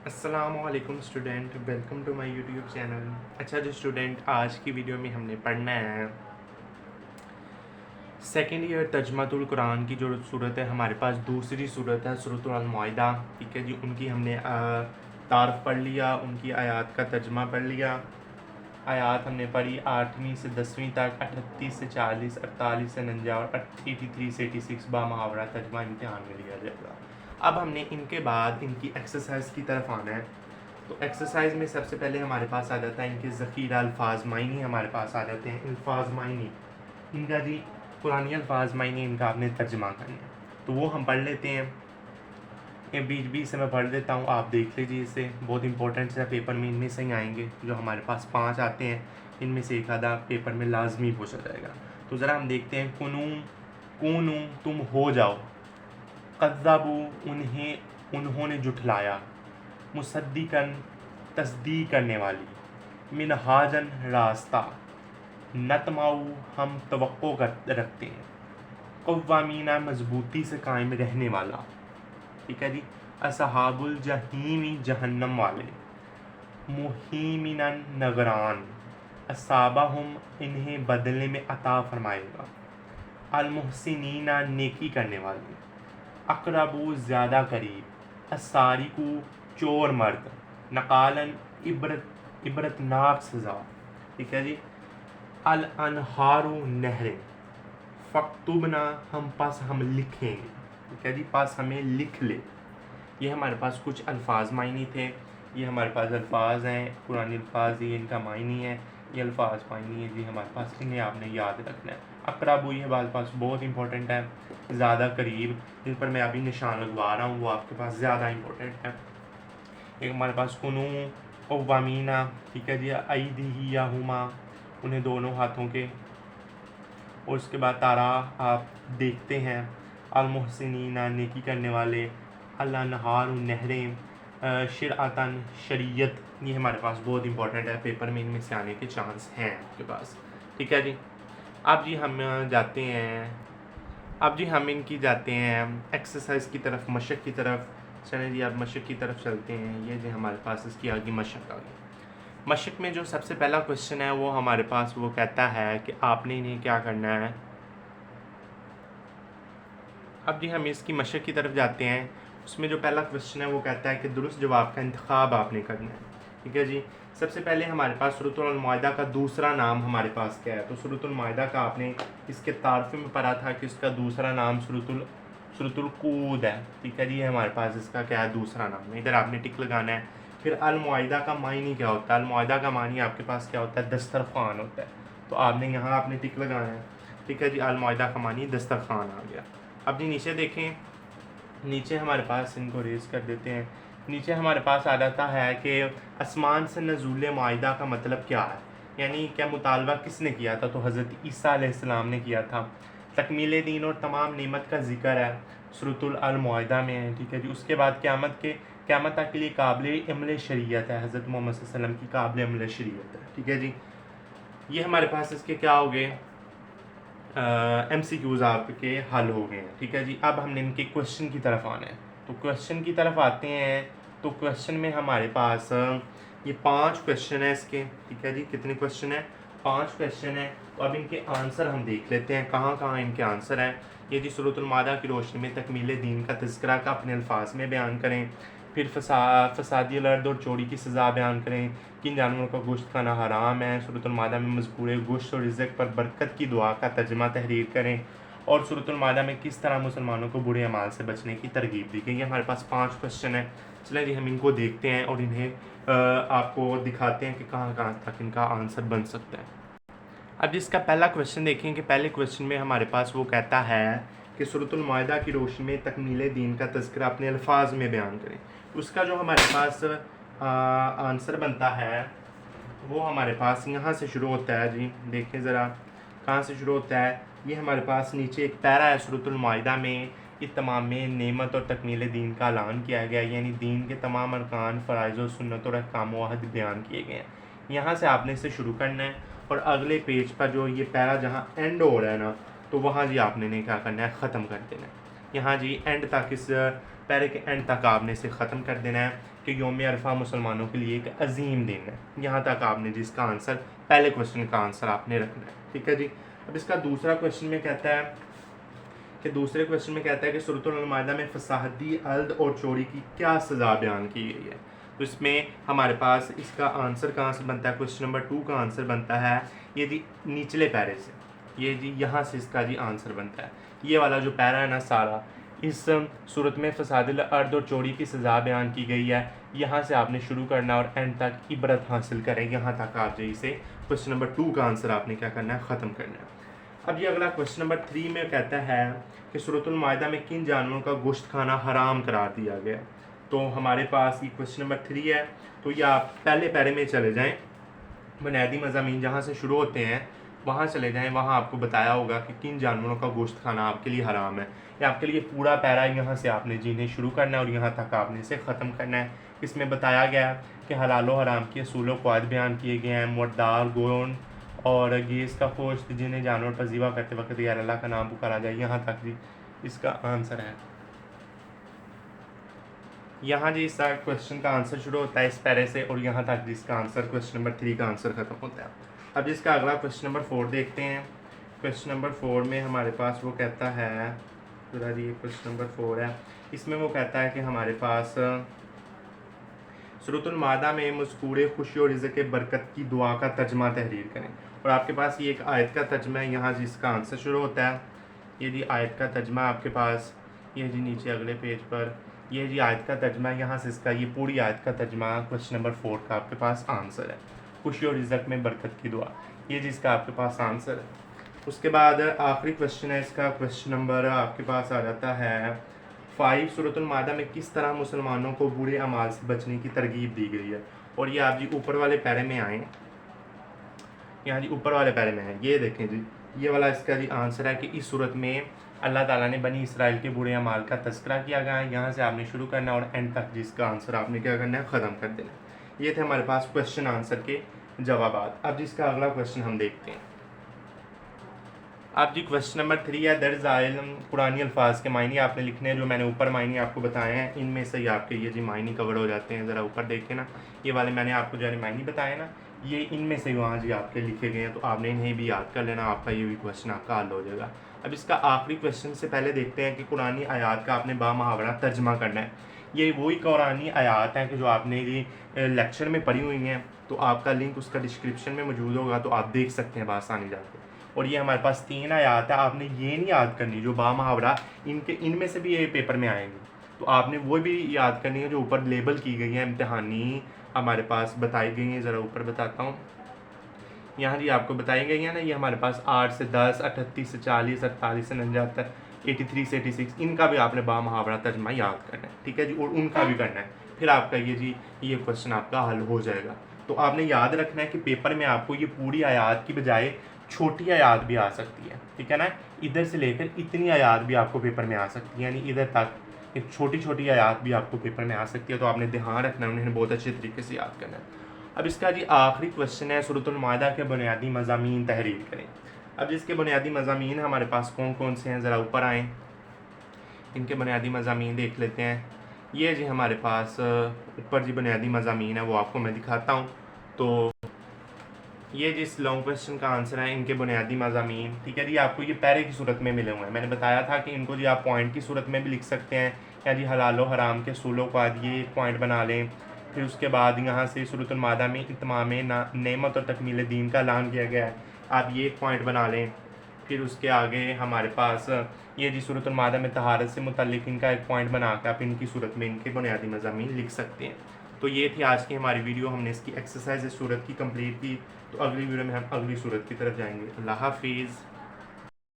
السلام علیکم student, welcome to my YouTube channel. اچھا جو اسٹوڈنٹ، آج کی ویڈیو میں ہم نے پڑھنا ہے سیکنڈ ایئر ترجمۃ القرآن کی جو صورت ہے، ہمارے پاس دوسری صورت ہے سورۃ المائدہ۔ ٹھیک ہے جی، ان کی ہم نے تعارف پڑھ لیا، ان کی آیات کا ترجمہ پڑھ لیا۔ آیات ہم نے پڑھی 8ویں سے 10ویں تک، 38 سے 40، 48 سے 49 اور 83 سے 86 بامحاورہ ترجمہ امتحان میں لیا جائے گا۔ اب ہم نے ان کے بعد ان کی ایکسرسائز کی طرف آنا ہے۔ تو ایکسرسائز میں سب سے پہلے ہمارے پاس آ جاتا ہے ان کے ذخیرہ الفاظ معنی، ہمارے پاس آ جاتے ہیں الفاظ معنی۔ ان کا جی قرآنی الفاظ معنی، ان کا آپ نے ترجمہ کرنا ہے، تو وہ ہم پڑھ لیتے ہیں۔ یہ بیچ بیچ سے میں پڑھ دیتا ہوں، آپ دیکھ لیجیے، اسے بہت امپورٹنٹ ہے، پیپر میں ان میں سے ہی آئیں گے۔ جو ہمارے پاس 5 آتے ہیں، ان میں سے ایک آدھا پیپر میں لازمی پوچھا جائے گا۔ تو ذرا ہم دیکھتے ہیں، کونو تم ہو جاؤ، کذبوا انہوں نے جھٹلایا، مصدقاً تصدیق کرنے والی، منہاجاً راستہ، نطمع ہم توقع رکھتے ہیں، قوامین مضبوطی سے قائم رہنے والا۔ ٹھیک ہے جی، اصحاب الجحیم جہنم والے، مہیمن نگران، اصابہم انہیں بدلے میں عطا فرمائے گا، المحسنین نیکی کرنے والے، اقربو زیادہ قریب، السارقو چور مرد، نقالاً عبرتناک سزا۔ ٹھیک ہے جی، الانہارو نہریں، فاکتبنا ہم لکھیں گے۔ ٹھیک ہے جی، پاس ہمیں لکھ لے۔ یہ ہمارے پاس کچھ الفاظ معنی تھے، یہ ہمارے پاس الفاظ ہیں، قرآن الفاظ، یہ ان کا معنی ہے، یہ الفاظ معنی ہے جی ہمارے پاس، انہیں آپ نے یاد رکھنا ہے۔ اقرب یہ ہمارے پاس بہت امپورٹنٹ ہے، زیادہ قریب، جن پر میں ابھی نشان لگوا رہا ہوں وہ آپ کے پاس زیادہ امپورٹنٹ ہے۔ ایک ہمارے پاس کنو، قوامینا، ٹھیک ہے جی، ایدیہما، انہیں دونوں ہاتھوں کے، اور اس کے بعد تارا آپ دیکھتے ہیں، المحسنین نیکی کرنے والے، الانہار نہریں، شرعتاً شریعت، یہ ہمارے پاس بہت امپورٹنٹ ہے، پیپر میں ان میں سے آنے کے چانس ہیں آپ کے پاس۔ ٹھیک ہے جی، اب جی ہم جاتے ہیں، ہم ان کی جاتے ہیں ایکسرسائز کی طرف، مشق کی طرف۔ چلیں جی اب مشق کی طرف چلتے ہیں۔ یہ جو ہمارے پاس اس کی آگے مشق آ گئی۔ مشق میں جو سب سے پہلا کوشچن ہے وہ ہمارے پاس وہ کہتا ہے کہ آپ نے انہیں کیا کرنا ہے۔ اب جی ہم اس کی مشق کی طرف جاتے ہیں۔ اس میں جو پہلا کوشچن ہے وہ کہتا ہے کہ درست جواب کا انتخاب آپ نے کرنا ہے۔ ٹھیک ہے جی، سب سے پہلے ہمارے پاس سورۃ المائدہ کا دوسرا نام ہمارے پاس کیا ہے؟ تو سورۃ المائدہ کا آپ نے اس کے تعارف میں پڑھا تھا کہ اس کا دوسرا نام سورۃ القود ہے۔ ٹھیک ہے جی، یہ ہمارے پاس اس کا کیا ہے؟ دوسرا نام ہے۔ ادھر آپ نے ٹک لگانا ہے۔ پھر المائدہ کا معنی کیا ہوتا ہے؟ المائدہ کا معنی آپ کے پاس کیا ہوتا ہے؟ دسترخوان ہوتا ہے۔ تو آپ نے یہاں آپ نے ٹک لگانا ہے۔ ٹھیک ہے جی، المائدہ کا معنی دسترخوان آ گیا۔ اب جی نیچے دیکھیں، نیچے ہمارے پاس ان کو ریز کر دیتے ہیں۔ نیچے ہمارے پاس آ جاتا ہے کہ آسمان سے نزول معاہدہ کا مطلب کیا ہے، یعنی کیا مطالبہ کس نے کیا تھا؟ تو حضرت عیسیٰ علیہ السلام نے کیا تھا۔ تکمیل دین اور تمام نعمت کا ذکر ہے سورۃ المائدہ میں ہے۔ ٹھیک ہے جی، اس کے بعد قیامت تک کے لیے قابل عمل شریعت ہے، حضرت محمد صلی اللہ علیہ وسلم کی قابل عمل شریعت ہے۔ ٹھیک ہے جی، یہ ہمارے پاس اس کے کیا ہو گئے؟ ایم سی کیوز آپ کے حل ہو گئے ہیں۔ ٹھیک ہے جی، اب ہم نے ان کے کوشچن کی طرف آنا ہے۔ تو کوشچن کی طرف آتے ہیں، تو کوشچن میں ہمارے پاس یہ 5 کوشچن ہیں اس کے۔ ٹھیک ہے جی، کتنے کوشچن ہیں؟ 5 کوشچن ہیں۔ تو اب ان کے آنسر ہم دیکھ لیتے ہیں، کہاں کہاں ان کے آنسر ہیں۔ یہ جی سورۃ المائدہ کی روشنی میں تکمیل دین کا تذکرہ کا اپنے الفاظ میں بیان کریں، پھر فسادی الارض اور چوری کی سزا بیان کریں، کن جانوروں کا گوشت کھانا حرام ہے، سورۃ المائدہ میں مذکور گوشت اور رزق پر برکت کی دعا کا ترجمہ تحریر کریں، اور سورۃ المائدہ میں کس طرح مسلمانوں کو برے اعمال سے بچنے کی ترغیب دی گئی۔ یہ ہمارے پاس 5 کوشچن ہیں۔ چلیں جی ہم ان کو دیکھتے ہیں اور انہیں آپ کو دکھاتے ہیں کہ کہاں کہاں تک ان کا آنسر بن سکتا ہے۔ اب جس کا پہلا کوشچن دیکھیں کہ پہلے کوشچن میں ہمارے پاس وہ کہتا ہے کہ سورۃ المائدہ کی روشنی میں تکمیل دین کا تذکرہ اپنے الفاظ میں بیان کریں۔ اس کا جو ہمارے پاس آنسر بنتا ہے وہ ہمارے پاس یہاں سے شروع ہوتا ہے۔ جی دیکھیں ذرا کہاں سے شروع ہوتا ہے۔ یہ ہمارے پاس نیچے ایک پیرا ہے سورۃ المائدہ میں، اتمام نعمت اور تکمیل دین کا اعلان کیا گیا، یعنی دین کے تمام ارکان، فرائض و سنت اور احکام و عہد بیان کیے گئے ہیں۔ یہاں سے آپ نے اسے شروع کرنا ہے، اور اگلے پیج پر جو یہ پیرا جہاں اینڈ ہو رہا ہے نا، تو وہاں جی آپ نے کیا کرنا ہے؟ ختم کر دینا ہے۔ یہاں جی اینڈ تک اس پیرے کے اینڈ تک آپ نے اسے ختم کر دینا ہے کہ یوم عرفہ مسلمانوں کے لیے ایک عظیم دن ہے. یہاں تک آپ نے جس کا آنسر پہلے کوشچن کا آنسر آپ نے رکھنا ہے. ٹھیک ہے جی. اب اس کا دوسرا کوشچن میں کہتا ہے کہ سورۃ المائدہ میں فصاحتی الد اور چوری کی کیا سزا بیان کی گئی ہے. تو اس میں ہمارے پاس اس کا آنسر کہاں سے بنتا ہے؟ کوشچن نمبر 2 کا آنسر بنتا ہے یہ جی نچلے پیرے سے. یہ جی یہاں سے اس کا جی آنسر بنتا ہے. یہ والا جو پیرا ہے نا سارا، اس صورت میں فساد الارض اور چوری کی سزا بیان کی گئی ہے. یہاں سے آپ نے شروع کرنا اور اینڈ تک عبرت حاصل کریں. یہاں تک آپ جو اسے کوشچن نمبر 2 کا آنسر آپ نے کیا کرنا ہے؟ ختم کرنا ہے. اب یہ اگلا کوشچن نمبر 3 میں کہتا ہے کہ سورۃ المائدہ میں کن جانوروں کا گوشت کھانا حرام قرار دیا گیا. تو ہمارے پاس یہ کوشچن نمبر 3 ہے. تو یہ آپ پہلے پیرے میں چلے جائیں، بنیادی مضامین جہاں سے شروع ہوتے ہیں وہاں چلے جائیں. وہاں آپ کو بتایا ہوگا کہ کن جانوروں کا گوشت کھانا آپ کے لیے حرام ہے. یہ آپ کے لیے پورا پیرا یہاں سے آپ نے جینے شروع کرنا ہے اور یہاں تک آپ نے اسے ختم کرنا ہے. اس میں بتایا گیا ہے کہ حلال و حرام کے اصول و قواعد بیان کیے گئے ہیں. مردار، گون اور گیس کا گوشت جنہیں جانور پر ذبح کرتے وقت غیر اللہ کا نام پکارا جائے. یہاں تک جی اس کا آنسر ہے. یہاں جی اس کا کوشچن کا آنسر شروع ہوتا ہے اس پیرے سے اور یہاں تک جس کا آنسر کوشچن نمبر 3 کا آنسر ختم ہوتا ہے. اب جس کا اگلا کوشچن نمبر 4 دیکھتے ہیں. کوشچن نمبر 4 میں ہمارے پاس وہ کہتا ہے جی یہ کوشچن نمبر 4 ہے. اس میں وہ کہتا ہے کہ ہمارے پاس سورۃ المائدہ میں مذکور خوشی اور رزق برکت کی دعا کا ترجمہ تحریر کریں. اور آپ کے پاس یہ ایک آیت کا ترجمہ ہے. یہاں جس کا آنسر شروع ہوتا ہے یہ جی آیت کا ترجمہ آپ کے پاس، یہ جی نیچے اگلے پیج پر یہ جی آیت کا ترجمہ. یہاں سے اس کا یہ پوری آیت کا ترجمہ کوشچن نمبر 4 کا آپ کے پاس آنسر ہے. خوشی اور رزق میں برکت کی دعا، یہ جس کا آپ کے پاس آنسر ہے. اس کے بعد آخری کوشچن ہے اس کا. کوشچن نمبر آپ کے پاس آ جاتا ہے 5. سورۃ المائدہ میں کس طرح مسلمانوں کو برے اعمال سے بچنے کی ترغیب دی گئی ہے. اور یہ آپ جی اوپر والے پیرے میں آئیں، یہاں جی اوپر والے پیرے میں ہیں. یہ دیکھیں جی یہ والا اس کا جی آنسر ہے کہ اس صورت میں اللہ تعالیٰ نے بنی اسرائیل کے برے اعمال کا تذکرہ کیا گیا ہے. یہاں سے آپ نے شروع کرنا اور اینڈ تک جس کا آنسر آپ نے کیا کرنا ہے؟ ختم کر دینا. یہ تھے ہمارے پاس کوشچن آنسر کے جوابات. اب جس کا اگلا کوشچن ہم دیکھتے ہیں. اب جی کوشچن نمبر 3 ہے درج ذیل قرآنی الفاظ کے معنی آپ نے لکھنے ہیں. جو میں نے اوپر معنی آپ کو بتائے ہیں ان میں سے ہی آپ کے یہ جی معنی کور ہو جاتے ہیں. ذرا اوپر دیکھیں نا، یہ والے میں نے آپ کو جو ہے معنی بتائے نا یہ ان میں سے وہاں جی آپ کے لکھے گئے ہیں. تو آپ نے انہیں بھی یاد کر لینا، آپ کا یہ بھی کوشچن آپ کا حل ہو جائے گا. اب اس کا آخری کوشچن سے پہلے دیکھتے ہیں کہ قرآنی آیات کا آپ نے بامحاورہ ترجمہ کرنا ہے. یہ وہی قرآنی آیات ہیں کہ جو آپ نے لیکچر میں پڑھی ہوئی ہیں. تو آپ کا لنک اس کا ڈسکرپشن میں موجود ہوگا تو آپ دیکھ سکتے ہیں بآسانی جا کے. اور یہ ہمارے پاس 3 آیات ہے. آپ نے یہ نہیں یاد کرنی جو بامحاورہ ان میں سے بھی یہ پیپر میں آئیں گی. تو آپ نے وہ بھی یاد کرنی ہے جو اوپر لیبل کی گئی ہیں امتحانی ہمارے پاس بتائی گئی ہیں. ذرا اوپر بتاتا ہوں. یہاں جی آپ کو بتائی گئی ہیں نا، یہ ہمارے پاس 8 سے 10، 38 سے 40، 48 سے 49، 83 سے 86 ان کا بھی آپ نے بامحاورہ ترجمہ یاد کرنا ہے. ٹھیک ہے جی، اور ان کا بھی کرنا ہے. پھر آپ کا یہ کوشچن آپ کا حل ہو جائے گا. تو آپ نے یاد رکھنا ہے کہ پیپر میں آپ کو یہ پوری آیات کی بجائے چھوٹی آیات بھی آ سکتی ہے. ٹھیک ہے نا، ادھر سے لے کر اتنی آیات بھی آپ کو پیپر میں آ سکتی ہے، یعنی ادھر تک ایک چھوٹی چھوٹی آیات بھی آپ کو پیپر میں آ سکتی ہے. تو آپ نے دھیان رکھنا ہے، انہیں بہت اچھے طریقے سے یاد کرنا ہے. اب اس کا جی آخری کوشچن ہے سورۃ المائدہ کے بنیادی مضامین تحریر کریں. اب جس کے بنیادی مضامین ہمارے پاس کون کون سے ہیں ذرا اوپر آئیں، ان کے بنیادی مضامین دیکھ لیتے ہیں. یہ جی ہمارے پاس اوپر جی بنیادی مضامین ہے، وہ آپ کو میں دکھاتا ہوں. تو یہ جس لانگ کوشچن کا آنسر ہے ان کے بنیادی مضامین. ٹھیک ہے جی، آپ کو یہ پیرے کی صورت میں ملے ہوئے ہیں. میں نے بتایا تھا کہ ان کو جی آپ پوائنٹ کی صورت میں بھی لکھ سکتے ہیں. یا جی حلال و حرام کے اصول و قواعد یہ ایک پوائنٹ بنا لیں. پھر اس کے بعد یہاں سے سورۃ المائدہ میں اتمام نعمت اور تکمیل دین کا اعلان کیا گیا ہے، آپ یہ ایک پوائنٹ بنا لیں. پھر اس کے آگے ہمارے پاس یہ جی سورۃ المائدہ میں طہارت سے متعلق ان کا ایک پوائنٹ بنا کے آپ ان کی صورت میں ان کے بنیادی مضامین لکھ سکتے ہیں. تو یہ تھی آج کی ہماری ویڈیو. ہم نے اس کی ایکسرسائز صورت کی کمپلیٹ کی. تو اگلی ویڈیو میں ہم اگلی صورت کی طرف جائیں گے. اللہ حافظ.